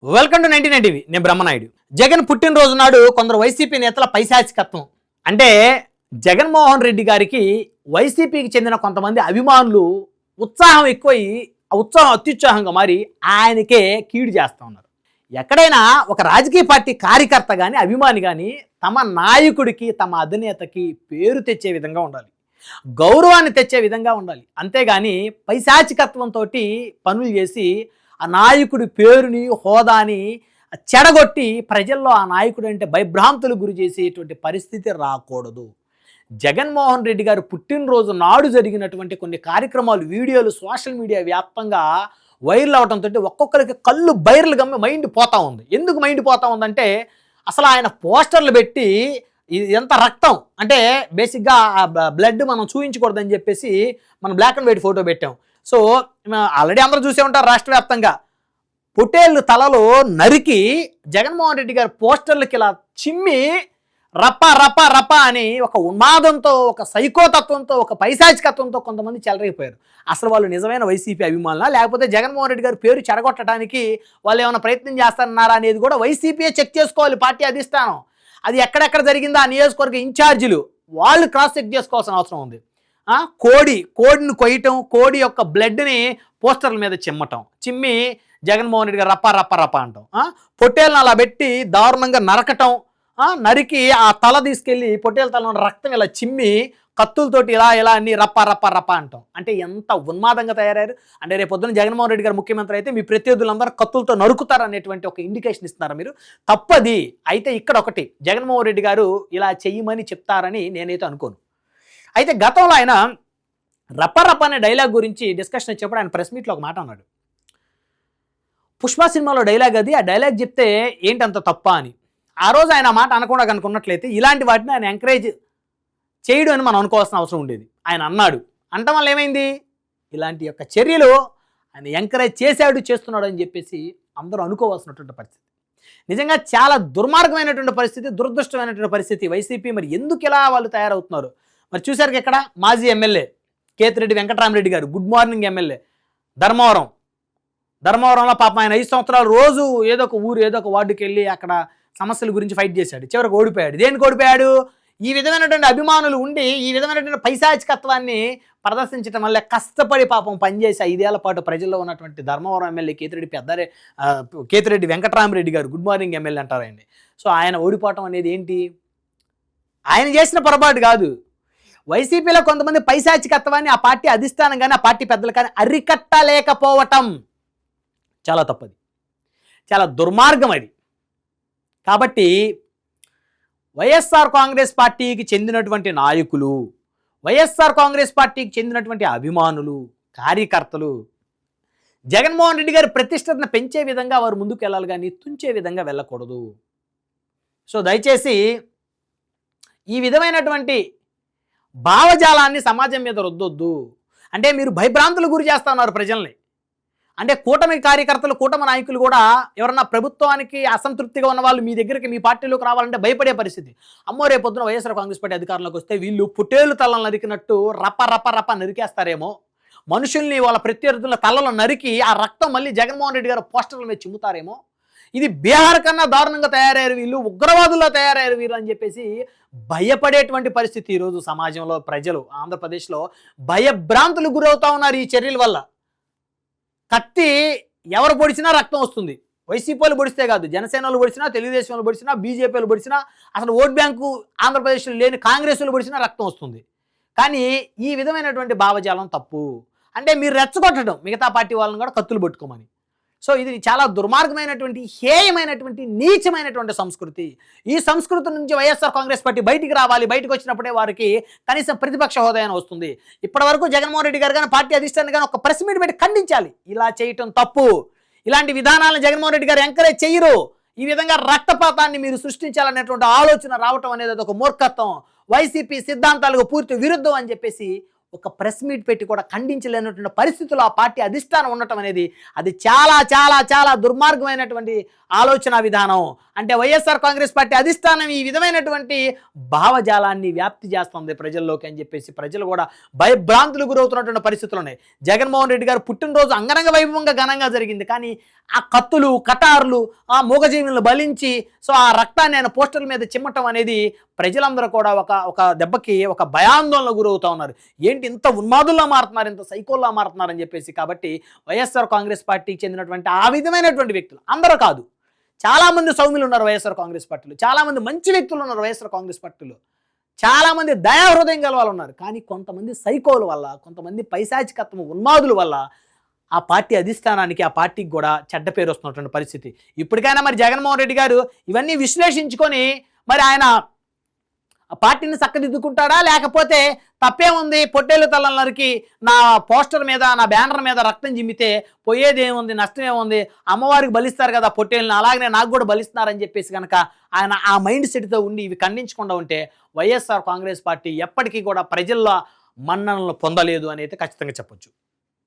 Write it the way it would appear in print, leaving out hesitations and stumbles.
Welcome to 99 TV. నేను బ్రహ్మనాయుడు. జగన్ పుట్టినరోజు నాడు కొందరు వైసీపీ నేతల పైశాచికత్వం అంటే జగన్మోహన్ రెడ్డి గారికి వైసీపీకి చెందిన కొంతమంది అభిమానులు ఉత్సాహం ఎక్కువై ఆ ఉత్సాహం అత్యుత్సాహంగా మారి ఆయనకే కీడు చేస్తూ ఉన్నారు. ఎక్కడైనా ఒక రాజకీయ పార్టీ కార్యకర్త కానీ అభిమాని కానీ తమ నాయకుడికి తమ అధినేతకి పేరు తెచ్చే విధంగా ఉండాలి, గౌరవాన్ని తెచ్చే విధంగా ఉండాలి. అంతేగాని పైశాచికత్వంతో పనులు చేసి ఆ నాయకుడి పేరుని హోదాని చెడగొట్టి ప్రజల్లో ఆ నాయకుడు అంటే భయభ్రాంతులు గురి చేసేటువంటి పరిస్థితి రాకూడదు. జగన్మోహన్ రెడ్డి గారు పుట్టినరోజు నాడు జరిగినటువంటి కొన్ని కార్యక్రమాలు వీడియోలు సోషల్ మీడియా వ్యాప్తంగా వైరల్ అవడంతో ఒక్కొక్కరికి కళ్ళు బైర్లు గమ్మి మైండ్ పోతా ఉంది. ఎందుకు మైండ్ పోతా ఉందంటే అసలు ఆయన పోస్టర్లు పెట్టి ఎంత రక్తం అంటే బేసిక్గా బ్లడ్ మనం చూపించకూడదని చెప్పేసి మనం బ్లాక్ అండ్ వైట్ ఫోటో పెట్టాం. సో ఆల్రెడీ అందరూ చూసే ఉంటారు, రాష్ట్ర వ్యాప్తంగా పొట్టేళ్ళు తలలో నరికి జగన్మోహన్ రెడ్డి గారి పోస్టర్లకి ఇలా చిమ్మి రప్ప రప్ప రప్ప అని ఒక ఉన్మాదంతో, ఒక సైకోతత్వంతో, ఒక పైశాచికత్వంతో కొంతమంది చెలరైపోయారు. అసలు వాళ్ళు నిజమైన వైసీపీ అభిమానులా లేకపోతే జగన్మోహన్ రెడ్డి గారి పేరు చెడగొట్టడానికి వాళ్ళు ఏమైనా ప్రయత్నం చేస్తారన్నారా అనేది కూడా వైసీపీయే చెక్ చేసుకోవాలి. పార్టీ అధిష్టానం అది ఎక్కడెక్కడ జరిగిందో ఆ నియోజకవర్గ ఇన్ఛార్జీలు వాళ్ళు క్రాస్ చెక్ చేసుకోవాల్సిన అవసరం ఉంది. కోడిని కొయ్యటం, కోడి యొక్క బ్లడ్ని పోస్టర్ల మీద చిమ్మి జగన్మోహన్ రెడ్డి గారు రప్ప రప్ప రప్ప అంటాం, పొట్టేలను అలా పెట్టి దారుణంగా నరకటం, నరికి ఆ తల తీసుకెళ్ళి పొట్టేల తల రక్తం ఇలా చిమ్మి కత్తులతోటి ఇలా ఇలా అన్ని రప్ప రప్ప రప్ప అంటాం. అంటే ఎంత ఉన్మాదంగా తయారయ్యారు అంటే రేపు పొద్దున జగన్మోహన్ రెడ్డి గారు ముఖ్యమంత్రి అయితే మీ ప్రత్యర్థులందరూ కత్తులతో నరుకుతారు అనేటువంటి ఒక ఇండికేషన్ ఇస్తున్నారా మీరు? తప్పది. అయితే ఇక్కడ ఒకటి, జగన్మోహన్ రెడ్డి గారు ఇలా చెయ్యమని చెప్తారని నేనైతే అనుకోను. అయితే గతంలో ఆయన రప్పరప్ప అనే డైలాగ్ గురించి డిస్కషన్ వచ్చేప్పుడు ఆయన ప్రెస్ మీట్లో ఒక మాట అన్నాడు. పుష్ప సినిమాలో డైలాగ్ అది, ఆ డైలాగ్ చెప్తే ఏంటంత తప్ప అని. ఆ రోజు ఆయన మాట అనకుండా కనుకున్నట్లయితే ఇలాంటి వాటిని ఆయన ఎంకరేజ్ చేయడం అని మనం అనుకోవాల్సిన అవసరం ఉండేది. ఆయన అన్నాడు, అనటం వల్ల ఏమైంది? ఇలాంటి యొక్క చర్యలు ఆయన ఎంకరేజ్ చేస్తున్నాడు అని చెప్పేసి అందరూ అనుకోవాల్సినటువంటి పరిస్థితి. నిజంగా చాలా దుర్మార్గమైనటువంటి పరిస్థితి, దురదృష్టమైనటువంటి పరిస్థితి. వైసీపీ మరి ఎందుకు ఇలా వాళ్ళు తయారవుతున్నారు? మరి చూశారు ఎక్కడ మాజీ ఎమ్మెల్యే కేతిరెడ్డి వెంకటరామరెడ్డి గారు, గుడ్ మార్నింగ్ ఎమ్మెల్యే, ధర్మవరంలో పాపం ఆయన 5 సంవత్సరాలు రోజు ఏదో ఒక ఊరు ఏదో ఒక వార్డుకి వెళ్ళి అక్కడ సమస్యల గురించి ఫైట్ చేశాడు. చివరికి ఓడిపోయాడు. దేనికి ఓడిపోయాడు? ఈ విధమైనటువంటి అభిమానులు ఉండి ఈ విధమైనటువంటి పైశాచికత్వాన్ని ప్రదర్శించడం వల్ల కష్టపడి పాపం పనిచేసి 5 ఏళ్ల పాటు ప్రజల్లో ఉన్నటువంటి ధర్మవరం ఎమ్మెల్యే కేతిరెడ్డి వెంకటరామరెడ్డి గారు, గుడ్ మార్నింగ్ ఎమ్మెల్యే అంటారండి. సో ఆయన ఓడిపోవటం అనేది ఏంటి? ఆయన చేసిన పొరపాటు కాదు. వైసీపీలో కొంతమంది పైశాచికత్వాన్ని ఆ పార్టీ అధిష్టానం కానీ ఆ పార్టీ పెద్దలు కానీ అరికట్టలేకపోవటం చాలా తప్పది, చాలా దుర్మార్గం అది. కాబట్టి వైఎస్ఆర్ కాంగ్రెస్ పార్టీకి చెందినటువంటి నాయకులు, వైఎస్ఆర్ కాంగ్రెస్ పార్టీకి చెందినటువంటి అభిమానులు, కార్యకర్తలు జగన్మోహన్ రెడ్డి గారి ప్రతిష్టతను పెంచే విధంగా వారు ముందుకు వెళ్ళాలి కానీ తుంచే విధంగా వెళ్ళకూడదు. సో దయచేసి ఈ విధమైనటువంటి భావజాలాన్ని సమాజం మీద రుద్దొద్దు. అంటే మీరు భయభ్రాంతులు గురి చేస్తా ఉన్నారు ప్రజల్ని. అంటే కూటమి కార్యకర్తలు, కూటమి నాయకులు కూడా ఎవరన్నా ప్రభుత్వానికి అసంతృప్తిగా ఉన్న వాళ్ళు మీ దగ్గరికి, మీ పార్టీలోకి రావాలంటే భయపడే పరిస్థితి. అమ్మో రేపు పొద్దున వైఎస్ఆర్ కాంగ్రెస్ పార్టీ అధికారంలోకి వస్తే వీళ్ళు పుట్టేలు తలలు నరికినట్టు రప్ప రప్ప రప్ప నరికేస్తారేమో, మనుషుల్ని వాళ్ళ ప్రత్యర్థుల తలలో నరికి ఆ రక్తం మళ్ళీ జగన్మోహన్ రెడ్డి గారు పోస్టర్ల మీద చిమ్ముతారేమో, ఇది బీహార్ కన్నా దారుణంగా తయారయ్యారు వీళ్ళు, ఉగ్రవాదుల్లో తయారయ్యారు వీళ్ళు అని చెప్పేసి భయపడేటువంటి పరిస్థితి ఈరోజు సమాజంలో ప్రజలు ఆంధ్రప్రదేశ్లో భయభ్రాంతులు గురవుతా ఉన్నారు ఈ చర్యల వల్ల. కత్తి ఎవరు పొడిచినా రక్తం వస్తుంది. వైసీపీ వాళ్ళు పొడిస్తే కాదు, జనసేన వాళ్ళు పొడిచినా, తెలుగుదేశం వాళ్ళు పొడిచినా, బీజేపీ వాళ్ళు పొడిచినా, అసలు ఓట్ బ్యాంకు ఆంధ్రప్రదేశ్లో లేని కాంగ్రెస్ వాళ్ళు పొడిచినా రక్తం వస్తుంది. కానీ ఈ విధమైనటువంటి భావజాలం తప్పు. అంటే మీరు రెచ్చగొట్టడం మిగతా పార్టీ వాళ్ళని కూడా కత్తులు పట్టుకోమని. సో ఇది చాలా దుర్మార్గమైనటువంటి, హేయమైనటువంటి, నీచమైనటువంటి సంస్కృతి. ఈ సంస్కృతి నుంచి వైఎస్ఆర్ కాంగ్రెస్ పార్టీ బయటికి రావాలి. బయటకు వచ్చినప్పుడే వారికి కనీసం ప్రతిపక్ష హోదా వస్తుంది. ఇప్పటి వరకు జగన్మోహన్ రెడ్డి గారు కానీ పార్టీ అధిష్టానం కానీ ఒక ప్రెస్ మీట్ పెట్టి ఖండించాలి. ఇలా చేయటం తప్పు. ఇలాంటి విధానాలను జగన్మోహన్ రెడ్డి గారు ఎంకరేజ్ చేయరు. ఈ విధంగా రక్తపాతాన్ని మీరు సృష్టించాలనేటువంటి ఆలోచన రావటం అనేది ఒక మూర్ఖత్వం, వైసీపీ సిద్ధాంతాలకు పూర్తి విరుద్ధం అని చెప్పేసి ఒక ప్రెస్ మీట్ పెట్టి కూడా ఖండించలేనటువంటి పరిస్థితుల్లో ఆ పార్టీ అధిష్టానం ఉండటం అనేది అది చాలా చాలా చాలా దుర్మార్గమైనటువంటి ఆలోచన విధానం. అంటే వైఎస్ఆర్ కాంగ్రెస్ పార్టీ అధిష్టానం ఈ విధమైనటువంటి భావజాలాన్ని వ్యాప్తి చేస్తుంది ప్రజల్లోకి అని చెప్పేసి ప్రజలు కూడా భయభ్రాంతులు గురవుతున్నటువంటి పరిస్థితులు ఉన్నాయి. జగన్మోహన్ రెడ్డి గారు పుట్టినరోజు అంగరంగ వైభవంగా ఘనంగా జరిగింది. కానీ ఆ కత్తులు కటార్లు ఆ మూగజీవులను బలించి సో ఆ రక్తాన్ని ఆయన పోస్టర్ల మీద చిమ్మటం అనేది ప్రజలందరూ కూడా ఒక దెబ్బకి ఒక భయాందోళన గురవుతూ ఉన్నారు. ఏంటి ఇంత ఉన్మాదుల్లా మారుతున్నారు, ఇంత సైకోల్లా మారుతున్నారు అని చెప్పేసి. కాబట్టి వైఎస్ఆర్ కాంగ్రెస్ పార్టీకి చెందినటువంటి ఆ విధమైనటువంటి వ్యక్తులు అందరూ కాదు, చాలామంది సౌమ్యులు ఉన్నారు వైఎస్ఆర్ కాంగ్రెస్ పార్టీలో, చాలామంది మంచి వ్యక్తులు ఉన్నారు వైఎస్ఆర్ కాంగ్రెస్ పార్టీలో, చాలామంది దయాహృదయం గల వాళ్ళు ఉన్నారు. కానీ కొంతమంది సైకోల వల్ల, కొంతమంది పైశాచికత్వం ఉన్మాదుల వల్ల ఆ పార్టీ అధిష్టానానికి, ఆ పార్టీకి కూడా చెడ్డ పేరు వస్తున్నటువంటి పరిస్థితి. ఇప్పటికైనా మరి జగన్మోహన్ రెడ్డి గారు ఇవన్నీ విశ్లేషించుకొని మరి ఆయన ఆ పార్టీని చక్కదిద్దుకుంటాడా, లేకపోతే తప్పేముంది పొట్టేలు తల్లలకి నా పోస్టర్ మీద నా బ్యానర్ మీద రక్తం జిమ్మితే పోయేది ఏముంది, నష్టం ఏముంది, అమ్మవారికి బలిస్తారు కదా పొట్టేళ్ళని, అలాగనే నాకు కూడా బలిస్తున్నారని చెప్పేసి కనుక ఆయన ఆ మైండ్ సెట్తో ఉండి ఇవి ఖండించకుండా ఉంటే వైఎస్ఆర్ కాంగ్రెస్ పార్టీ ఎప్పటికీ కూడా ప్రజల్లో మన్ననలు పొందలేదు అని అయితే ఖచ్చితంగా చెప్పొచ్చు.